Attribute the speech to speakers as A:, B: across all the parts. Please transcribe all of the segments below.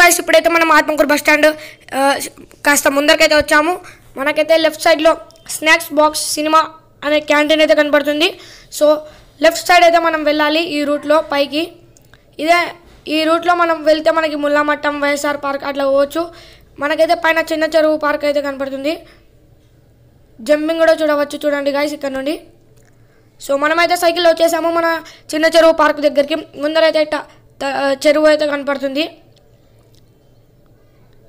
A: Guys ఇప్పుడైతే మనం Atmakur bus stand కాస్త ముందరకైతే వచ్చాము. మనకైతే లెఫ్ట్ సైడ్లో స్నాక్స్ బాక్స్ సినిమా అనే క్యాంటీన్ అయితే కనబడుతుంది. సో లెఫ్ట్ సైడ్ అయితే మనం వెళ్ళాలి ఈ రూట్లో పైకి. ఈ రూట్లో మనం వెళ్తే మనకి ముల్లామట్టం వైఎస్ఆర్ పార్క్ అట్లా పోవచ్చు. మనకైతే పైన చిన్న చెరువు పార్క్ అయితే కనపడుతుంది. జంపింగ్ కూడా చూడవచ్చు, చూడండి గైస్ ఇక్కడ నుండి. సో మనమైతే సైకిల్లో వచ్చేసాము మన చిన్న చెరువు పార్క్ దగ్గరికి. ముందరైతే చెరువు అయితే కనపడుతుంది.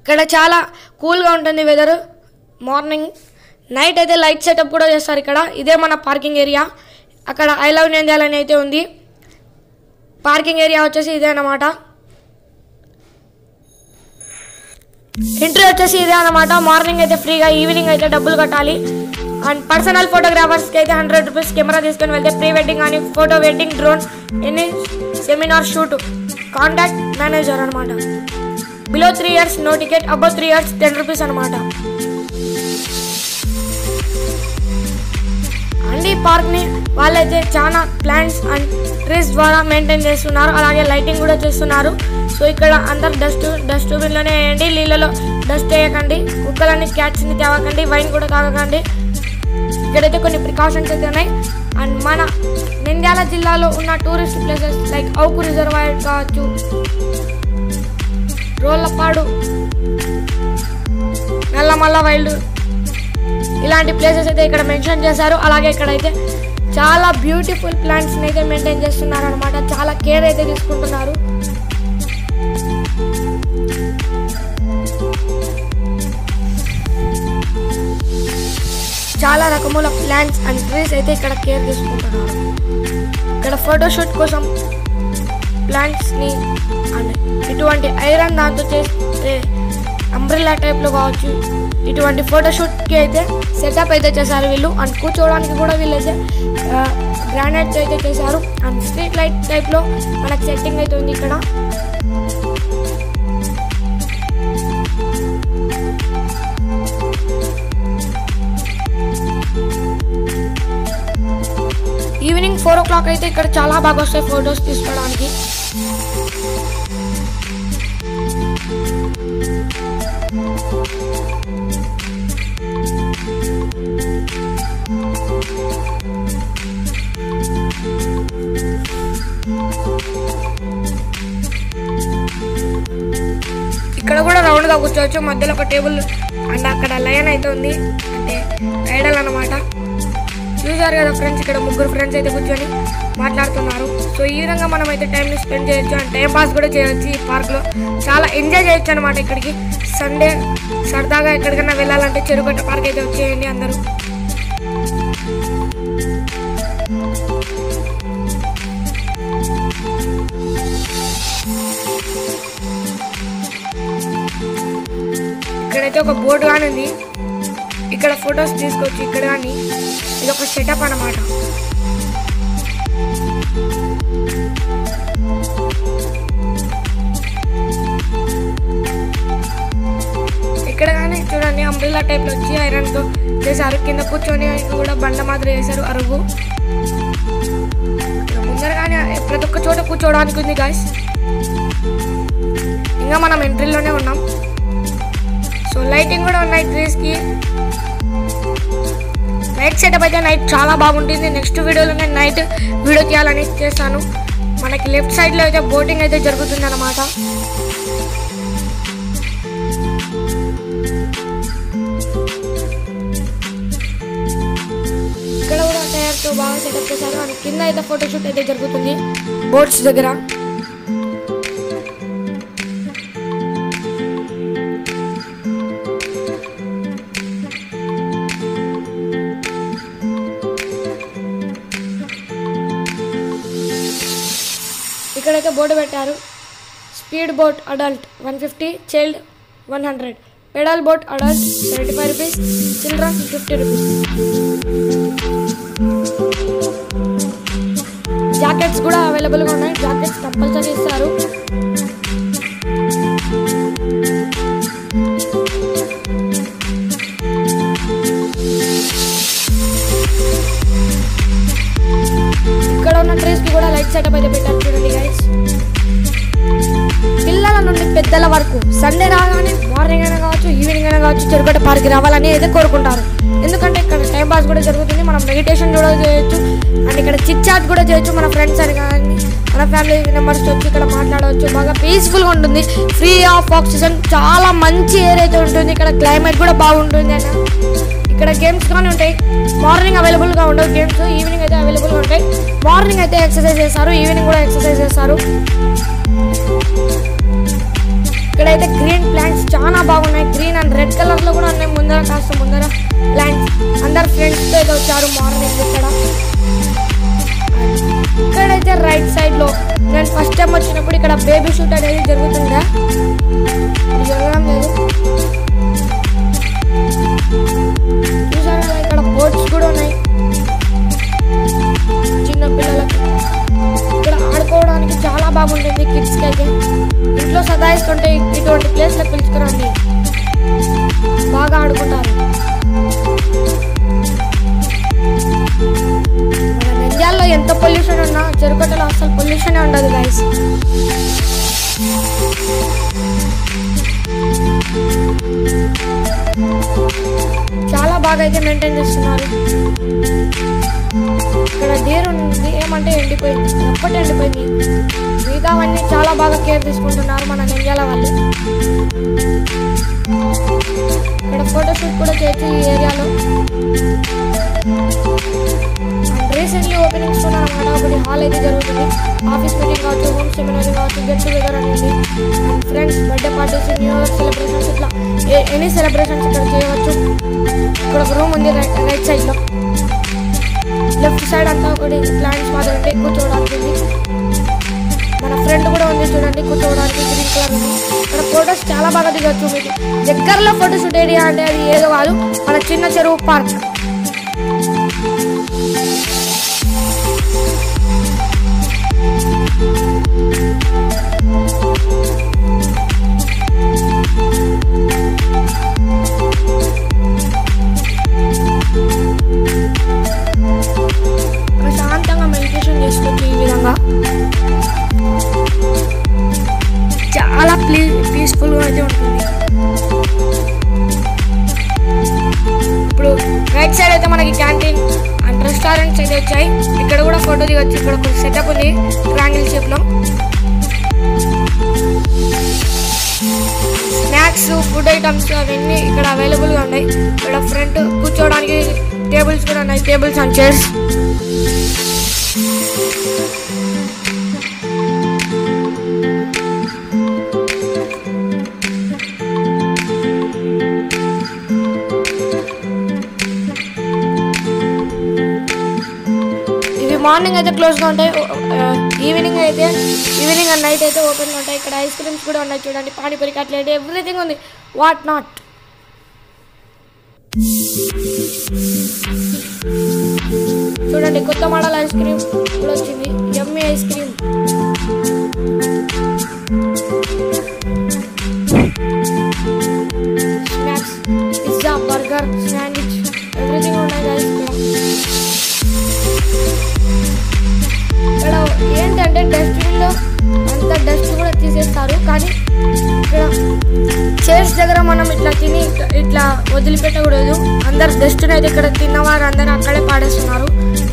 A: ఇక్కడ చాలా కూల్గా ఉంటుంది వెదర్. మార్నింగ్ నైట్ అయితే లైట్ సెటప్ కూడా చేస్తారు ఇక్కడ. ఇదే మన పార్కింగ్ ఏరియా. అక్కడ ఐ లవ్ నంద్యాల అని అయితే ఉంది. పార్కింగ్ ఏరియా వచ్చేసి ఇదే అన్నమాట. ఎంట్రీ వచ్చేసి ఇదే అన్నమాట. మార్నింగ్ అయితే ఫ్రీగా, ఈవినింగ్ అయితే డబ్బులు కట్టాలి. అండ్ పర్సనల్ ఫోటోగ్రాఫర్స్కి అయితే 100 రూపీస్ కెమెరా తీసుకొని వెళ్తే ప్రీ వెడ్డింగ్ కానీ photo wedding drone any seminar shoot contact manager అనమాట. Below 3 years no ticket, above 3 years 10 rupees అనమాట. అండ్ ఈ పార్క్ని వాళ్ళైతే చాలా ప్లాంట్స్ అండ్ ట్రీస్ ద్వారా మెయింటైన్ చేస్తున్నారు. అలాగే లైటింగ్ కూడా చేస్తున్నారు. సో ఇక్కడ అందరు డస్ట్బిన్లోనే వేయండి, నీళ్ళలో డస్ట్ వేయకండి, కుక్కలని క్యాట్స్ని తేవకండి, వైన్ కూడా తాగకండి. ఇక్కడైతే కొన్ని ప్రికాషన్స్ అయితే ఉన్నాయి. అండ్ మన నంద్యాల జిల్లాలో ఉన్న tourist places like Avuku reservoir కావచ్చు, రోళ్లపాడు, నల్లమల్ల వైల్డ్, ఇలాంటి ప్లేసెస్ అయితే ఇక్కడ మెన్షన్ చేశారు. అలాగే ఇక్కడైతే చాలా బ్యూటిఫుల్ ప్లాంట్స్ని అయితే మెయింటైన్ చేస్తున్నారు అనమాట. చాలా కేర్ అయితే తీసుకుంటున్నారు. చాలా రకముల ప్లాంట్స్ అండ్ ట్రీస్ అయితే ఇక్కడ కేర్ తీసుకుంటున్నారు. ఇక్కడ ఫోటోషూట్ కోసం ప్లాంట్స్ని అండ్ ఇటువంటి ఐరన్ దాంతో చేస్తే అంబ్రెల్లా టైప్లో కావచ్చు, ఇటువంటి ఫోటోషూట్కి అయితే సెటప్ అయితే చేశారు వీళ్ళు. అండ్ కూర్చోవడానికి కూడా వీళ్ళైతే గ్రానైట్స్ అయితే చేశారు. అండ్ స్ట్రీట్ లైట్ టైప్లో మనకు సెట్టింగ్ అయితే ఉంది ఇక్కడ. ఈవినింగ్ 4 o'clock అయితే ఇక్కడ చాలా బాగా వస్తాయి ఫొటోస్ తీసుకోవడానికి. ఇక్కడ కూడా రౌండ్గా కూర్చోవచ్చు. మధ్యలో ఒక టేబుల్ అండ్ అక్కడ లయన్ అయితే ఉంది, అంటే ఐడల్ అన్నమాట. చూసారు కదా ఫ్రెండ్స్, ఇక్కడ 3 ఫ్రెండ్స్ అయితే కూర్చొని మాట్లాడుతున్నారు. సో ఈ విధంగా మనం అయితే టైంని స్పెండ్ చేయొచ్చు అండ్ టైం పాస్ కూడా చేయొచ్చు. ఈ పార్క్లో చాలా ఎంజాయ్ చేయొచ్చు అనమాట. ఇక్కడికి సండే సరదాగా ఎక్కడికైనా వెళ్ళాలంటే చెరుగట్ట పార్క్ అయితే వచ్చేయండి అందరూ. ఇక్కడైతే ఒక బోర్డు కానీ ఉంది, ఇక్కడ ఫొటోస్ తీసుకోవచ్చు. ఇక్కడ కానీ ఇది ఒక సెటప్ అన్నమాట. ఇక్కడ కానీ చూడండి అంబ్రెల్లా టైప్లో వచ్చి ఐరన్తో చేశారు. కింద కూర్చొని కూడా బండ మాదిరి వేశారు అరుగు. ముందర కానీ ప్రతి ఒక్క చోట కూర్చోవడానికి ఉంది గాయ్స్. ఇంకా మనం ఎంట్రీలోనే ఉన్నాం. సో లైటింగ్ కూడా ఉన్నాయి ట్రీస్కి. నైట్ సెటప్ అయితే నైట్ చాలా బాగుంటుంది. నెక్స్ట్ వీడియోలో నేను నైట్ వీడియో తీయాలని చేస్తాను. మనకి లెఫ్ట్ సైడ్లో అయితే బోటింగ్ అయితే జరుగుతుంది అన్నమాట. ఇక్కడ కూడా టైర్తో బాగా సెటప్ చేశారు. అని కింద అయితే ఫోటోషూట్ అయితే జరుగుతుంది బోట్స్ దగ్గర. ఇక్కడైతే బోర్డు పెట్టారు. Speed boat adult 150, child 100, pedal boat adult 75 rupees, children 50 rupees. Jackets కూడా అవైలబుల్గా ఉన్నాయి. జాకెట్స్ కంపల్సరీ ఇస్తారు. ఇక్కడ ఉన్న ట్రీస్కి కూడా లైట్ సెటప్ అయితే పెట్టారు చూడండి గైస్. పిల్లల నుండి పెద్ద పెద్దల వరకు సండే రాగానే మార్నింగ్ అయినా కావచ్చు, ఈవినింగ్ అయినా కావచ్చు, చెరుకట్ట పార్క్కి రావాలని అయితే కోరుకుంటారు. ఎందుకంటే ఇక్కడ టైం పాస్ కూడా జరుగుతుంది, మనం మెడిటేషన్ కూడా చేయొచ్చు, అండ్ ఇక్కడ చిట్ చాట్ కూడా చేయొచ్చు. మన ఫ్రెండ్స్ అని కానీ మన ఫ్యామిలీ మెంబర్స్ వచ్చి ఇక్కడ మాట్లాడవచ్చు. బాగా పీస్ఫుల్గా ఉంటుంది, ఫ్రీ ఆఫ్ ఆక్సిజన్, చాలా మంచి ఎయిర్ అయితే ఉంటుంది. ఇక్కడ క్లైమేట్ కూడా బాగుంటుంది అన్న. ఇక్కడ గేమ్స్ కానీ ఉంటాయి, మార్నింగ్ అవైలబుల్గా ఉండవు గేమ్స్, ఈవినింగ్ అయితే అవైలబుల్గా ఉంటాయి. మార్నింగ్ అయితే ఎక్సర్సైజ్ చేస్తారు, ఈవినింగ్ కూడా ఎక్సర్సైజ్ చేస్తారు. ఇక్కడైతే గ్రీన్ ప్లాంట్స్ చాలా బాగున్నాయి, గ్రీన్ అండ్ రెడ్ కలర్లో కూడా ఉన్నాయి. ముందర కాస్త ముందర ప్లాంట్స్, అందరు ఫ్రెండ్స్తో అయితే వచ్చారు మార్నింగ్. ఇక్కడైతే రైట్ సైడ్లో నేను ఫస్ట్ టైం వచ్చినప్పుడు ఇక్కడ బేబీ షూట్ అనేది జరుగుతుందా, జరగడం లేదు. చూసారా ఇక్కడ బోట్స్ కూడా ఉన్నాయి చిన్న పిల్లలకి. ఇక్కడ ఆడుకోవడానికి చాలా బాగుంటుంది కిడ్స్కి అయితే. ఇంట్లో సదాయిస్తుంటే ఇటువంటి ప్లేస్లకు పిలుచుకురండి, బాగా ఆడుకుంటారు. మన నంద్యాలలో ఎంత పొల్యూషన్ ఉన్నా చెరుకట్టలో అసలు పొల్యూషనే ఉండదు గైస్. చాలా బాగా అయితే మెయింటైన్ చేస్తున్నారు. ఇక్కడ డీర్ ఉంది, ఏమంటే ఎండిపోయింది, ఎప్పటి ఎండిపోయింది. మిగతావన్నీ చాలా బాగా కేర్ తీసుకుంటున్నారు మన నంద్యాల వాళ్ళు. ఇక్కడ ఫోటోషూట్ కూడా చేయొచ్చు ఈ ఏరియాలో. అండ్ రీసెంట్లీ ఓపెనింగ్స్ కూడా అన్నమాట, ఒకటి హాల్ అయితే జరుగుతుంది. ఆఫీస్ మీటింగ్ కావచ్చు, హోమ్ సెమినార్ కావచ్చు, గెట్ టుగెదర్ అనేది, and friends birthday parties, new year celebrations, ఇట్లా ఎనీ సెలబ్రేషన్స్ ఇక్కడ చేయవచ్చు. ఇక్కడ ఒక రూమ్ ఉంది రైట్ సైడ్లో. లెఫ్ట్ సైడ్ అంతా ఒకటి ప్లాంట్స్ మాత్రం ఉంటే కూర్చోవడానికి ఉంది. మన ఫ్రెండ్ కూడా ఉంది చూడండి కూర్చోవడానికి, గ్రీన్ కలర్ ఉంది. ఇక్కడ ఫొటోస్ చాలా బాగా దిగొచ్చు. మీకు దగ్గరలో ఫోటోషూట్ ఏరియా అంటే అది ఏదో కాదు, మన చిన్న చెరువు పార్క్. ప్రశాంతంగా మెడిటేషన్ చేసుకోవచ్చు ఈ విధంగా, చాలా పీస్ఫుల్గా అయితే ఉంటుంది. ఇప్పుడు రైట్ సైడ్ అయితే మనకి క్యాంటీన్ అండ్ రెస్టారెంట్స్ అయితే వచ్చాయి. ఇక్కడ కూడా ఫోటో దిగొచ్చు. ఇక్కడ ఒక సెటప్ ఉంది ట్రయాంగిల్ షేప్లో. స్నాక్స్, ఫుడ్ ఐటమ్స్ అవన్నీ ఇక్కడ అవైలబుల్గా ఉన్నాయి. ఇక్కడ ఫ్రంట్ కూర్చోవడానికి టేబుల్స్ కూడా ఉన్నాయి, టేబుల్స్ అండ్ చైర్స్. మార్నింగ్ అయితే క్లోజ్గా ఉంటాయి, ఈవినింగ్ అండ్ నైట్ అయితే ఓపెన్గా ఉంటాయి. ఇక్కడ ఐస్ క్రీమ్స్ కూడా ఉన్నాయి చూడండి, పానీపూరి, కట్లెట్, ఎవ్రీథింగ్ ఉంది, వాట్ నాట్. చూడండి కొత్త మోడల్ ఐస్ క్రీమ్ కూడా వచ్చింది, yummy ice cream. Snacks, pizza, burger, sandwich, everything ఉన్నాయి గైస్. ఇక్కడ ఏంటంటే డస్ట్బిన్లో అంత డస్ట్ కూడా తీసేస్తారు, కానీ ఇక్కడ చైర్స్ దగ్గర మనం ఇట్లా తిని ఇట్లా వదిలిపెట్టకూడదు. అందరు డస్ట్ని అయితే ఇక్కడ తిన్నవారు అందరూ అక్కడే పాడేస్తున్నారు.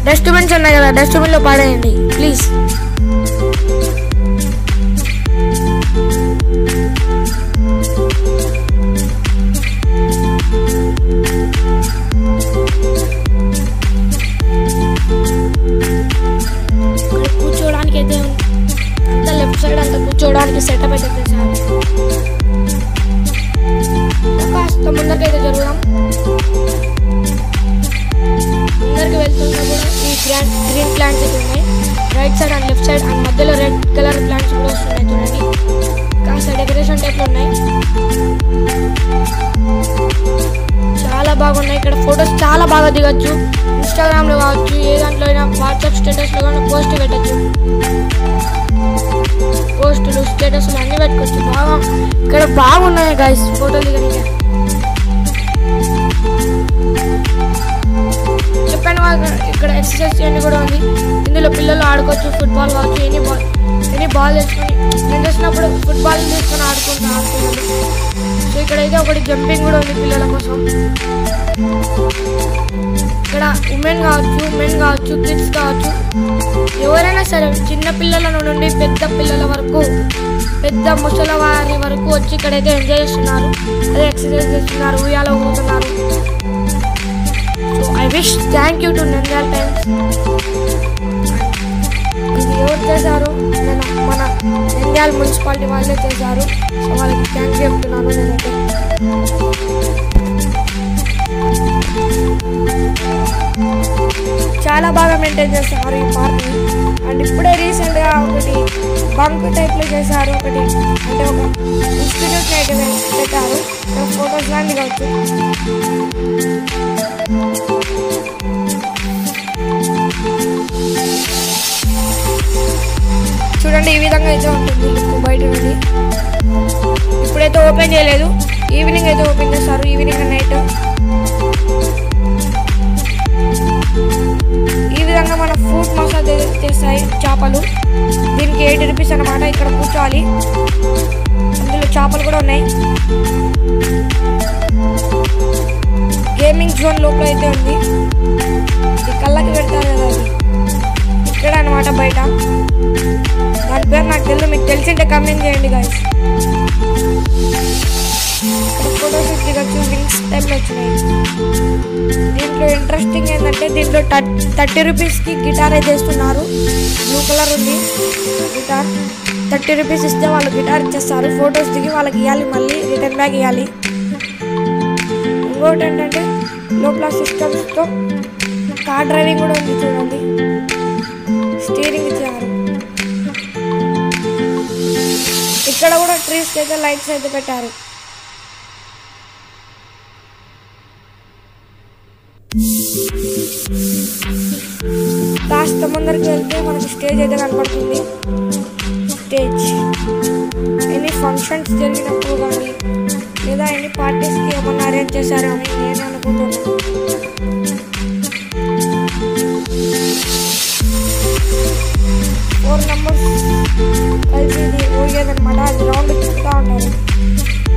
A: డస్ట్బిన్స్ ఉన్నాయి కదా, డస్ట్బిన్లో పాడేయండి ప్లీజ్. కూర్చోడానికి అయితే అంతా లెఫ్ట్ సైడ్ అంతా కూర్చోడానికి సెటప్ అయితే చేశారు. కాస్త ముందరికైతే జరుగుదాం. ముందరికి వెళ్తున్నా కూడా ఈ గ్రీన్ ప్లాంట్స్ అయితే ఉన్నాయి right side and left side, and మధ్యలో రెడ్ కలర్ ప్లాంట్స్ కూడా వస్తున్నాయి చూడండి. కాస్త డెకరేషన్ టైప్లో ఉన్నాయి, చాలా బాగున్నాయి. ఇక్కడ ఫొటోస్ చాలా బాగా దిగొచ్చు, ఇన్స్టాగ్రామ్లో కావచ్చు, ఏ దాంట్లో అయినా, వాట్సాప్ స్టేటస్లో కానీ పోస్ట్ పెట్టచ్చు. పోస్టులు, స్టేటస్లు అన్నీ పెట్టుకోవచ్చు. బాగా ఇక్కడ బాగున్నాయి గైస్ ఫోటోలు దిగడానికి. చెప్పాను ఇక్కడ ఎక్సర్సైజ్ చేయని కూడా ఉంది. ఇందులో పిల్లలు ఆడుకోవచ్చు, ఫుట్బాల్ కావచ్చు, ఎనీ బాల్ తెచ్చుకొని. నేను చేసినప్పుడు ఫుట్బాల్ తీసుకొని ఆడుతున్నారు. సో ఇక్కడైతే ఒకటి జంపింగ్ కూడా ఉంది పిల్లల కోసం. ఇక్కడ ఉమెన్ కావచ్చు, మెన్ కావచ్చు, కిడ్స్ కావచ్చు, ఎవరైనా సరే చిన్న పిల్లల నుండి పెద్ద పిల్లల వరకు, పెద్ద ముసలి వారి వరకు వచ్చి ఇక్కడైతే ఎంజాయ్ చేస్తున్నారు. అదే ఎక్సర్సైజ్ చేస్తున్నారు, ఉయ్యాల ఊగుతున్నారు. So I wish thank you to Nandyal Times. ఇది ఎవరు చేశారు? మన నంద్యాల మున్సిపాలిటీ వాళ్ళే చేశారు. సో వాళ్ళకి థ్యాంక్ యూ చెప్తున్నాను నేనైతే. చాలా బాగా మెయింటైన్ చేస్తున్నారు ఈ పార్క్ని. అండ్ ఇప్పుడే రీసెంట్గా ఒకటి బంక్ టైప్లో చేశారు. ఒకటి అంటే ఒక ఇన్స్టిట్యూట్ని అయితే పెట్టారు. ఫొటోస్ లాంటి కావచ్చు. చూడండి ఈ విధంగా అయితే ఉంటుంది బయట నుండి. ఇప్పుడైతే ఓపెన్ చేయలేదు, ఈవినింగ్ అయితే ఓపెన్ చేస్తారు. ఈవినింగ్ నైట్ ఈ విధంగా మన ఫ్రూట్ మసాజ్ చేస్తాయి చేపలు. దీనికి 80 రూపీస్ అనమాట. ఇక్కడ కూర్చోవాలి. అందులో చేపలు కూడా ఉన్నాయి. గేమింగ్ జోన్ లోపల అయితే ఉంది. ఈ కళ్ళకి పెడతారు కదా, అది ఇక్కడ అనమాట బయట. దాని పేరు నాకు తెలియదు, మీకు తెలిసింటే కమెంట్ చేయండి గాయ్స్. ఇక్కడ ఫోటోషూట్ దిగచ్చు. వింగ్స్ టైప్లో వచ్చినాయి. దీంట్లో ఇంట్రెస్టింగ్ ఏంటంటే దీంట్లో 30 రూపీస్కి గిటార్ అయితే ఇస్తున్నారు. బ్లూ కలర్ ఉంది గిటార్. 30 రూపీస్ ఇస్తే వాళ్ళు గిటార్ ఇచ్చేస్తారు. ఫొటోస్ దిగి వాళ్ళకి ఇవ్వాలి, మళ్ళీ రిటర్న్ బ్యాక్ ఇవ్వాలి. ఇంకోటి ఏంటంటే లోపల సిస్టమ్స్తో కార్ డ్రైవింగ్ కూడా ఉంది. చూడండి స్టీరింగ్ ఇచ్చారు. ఇక్కడ కూడా ట్రీస్కి అయితే లైట్స్ అయితే పెట్టారు. కాస్త ముందరికి వెళ్తే మనకి స్టేజ్ అయితే కనపడుతుంది. స్టేజ్ ఎన్ని ఫంక్షన్స్ జరిగినప్పుడు కానీ లేదా ఎన్ని పార్టీస్కి ఏమన్నా అరేంజ్ చేశారో అని నేను అనుకుంటున్నాను. 4 మెంబర్స్ కలిసి ఇది ఊగేదనమాట. అది రౌండ్ తిప్పుతూ ఉంటారు.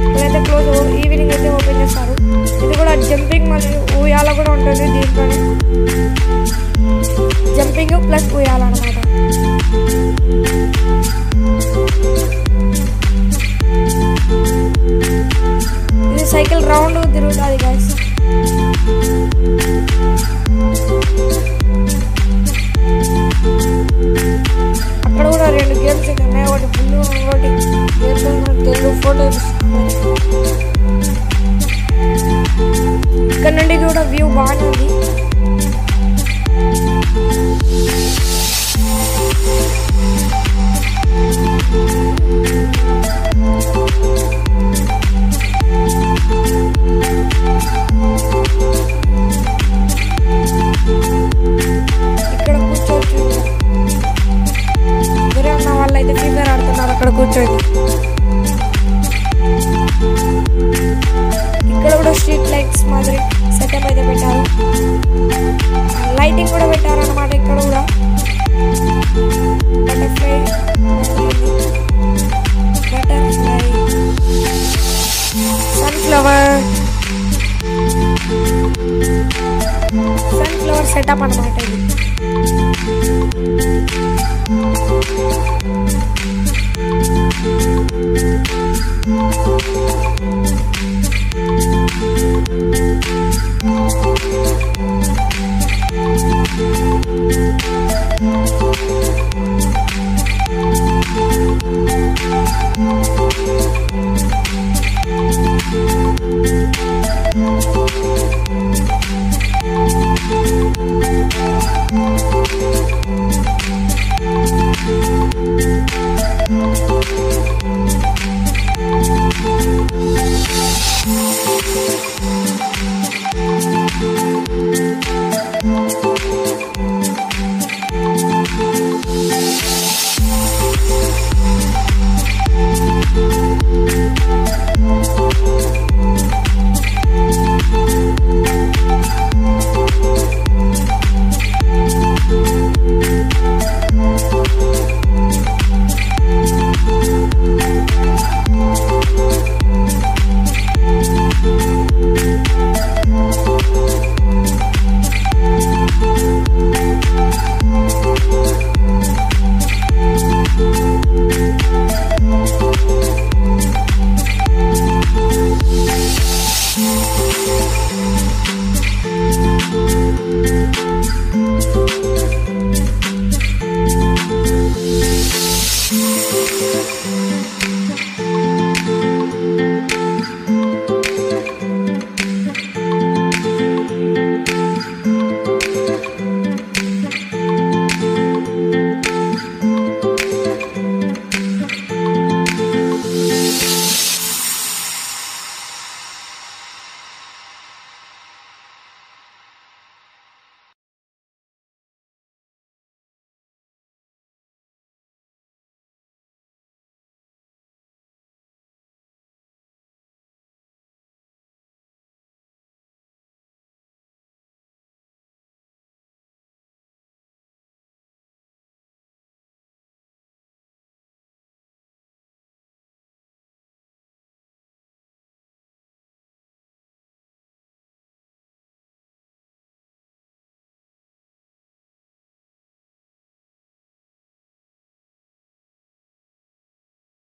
A: ఇప్పుడైతే క్లోజ్, ఈవినింగ్ అయితే ఓపెన్ చేస్తారు. ఇది కూడా జంపింగ్ మరియు ఉయ్యాల కూడా ఉంటుంది దీంట్లోనే. జంపింగ్ ప్లస్ ఉయ్యాల అనమాట. ఇది సైకిల్ రౌండ్ తిరుగుతుంది గైస్. అక్కడ కూడా 2 గేమ్స్ అయితే ఉన్నాయి. ఒకటి బ్లూ, ఒకటి తెలుగు ఫోటో. ఇక్కడ నుండి కూడా వ్యూ బాగానే ఉంది. ఇక్కడ కూర్చోవచ్చు. వేరే ఉన్న వాళ్ళు అయితే ఫ్రీ ఫైర్ ఆడుతున్నారు అక్కడ కూర్చోండి. ఇక్కడ కూడా స్ట్రీట్ లైట్స్ మాదిరి సెటప్ అయితే పెట్టారు. లైటింగ్ కూడా పెట్టారు అన్నమాట. ఇక్కడ కూడా బటర్ఫ్లై సన్ఫ్లవర్ సెటప్ అన్నమాట ఇది.